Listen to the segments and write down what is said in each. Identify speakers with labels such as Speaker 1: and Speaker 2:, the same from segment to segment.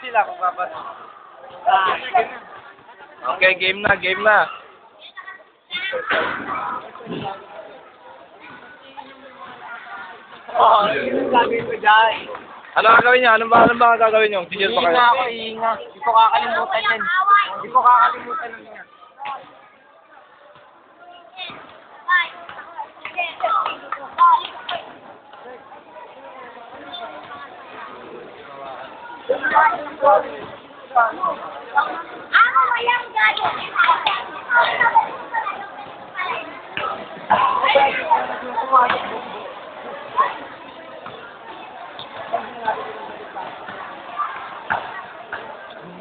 Speaker 1: sila kung papas.
Speaker 2: Okay, game na, game na.
Speaker 1: Oo, yung gagawin ko dyan.
Speaker 2: Ano gagawin niyo? Ano ba gagawin niyo? Teacher pa kayo?
Speaker 1: Iinga ako, iinga. Hindi ko kakalimutan yan. Hindi ko kakalimutan yan.
Speaker 3: Ako walang gagawin.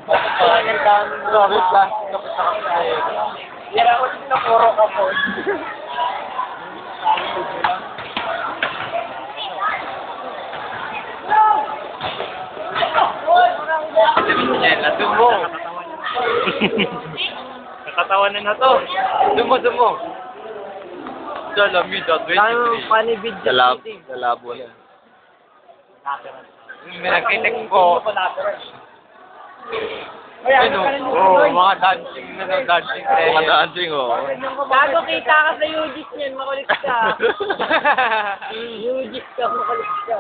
Speaker 1: Sorry, plastic na sa kasi. Yan ako dito puro ka po.
Speaker 2: Yan, nandun mo. Nakatawanan na to. Dun mo. Dalamid at 23.
Speaker 1: Panibid
Speaker 2: Dalabo na.
Speaker 1: Minagkitik ko. Ano? Mga dancing na ng dancing.
Speaker 2: Mga dancing, oh.
Speaker 4: Bago kita ka sa UGIS niyan, makulit ka. UGIS ka, makulit ka.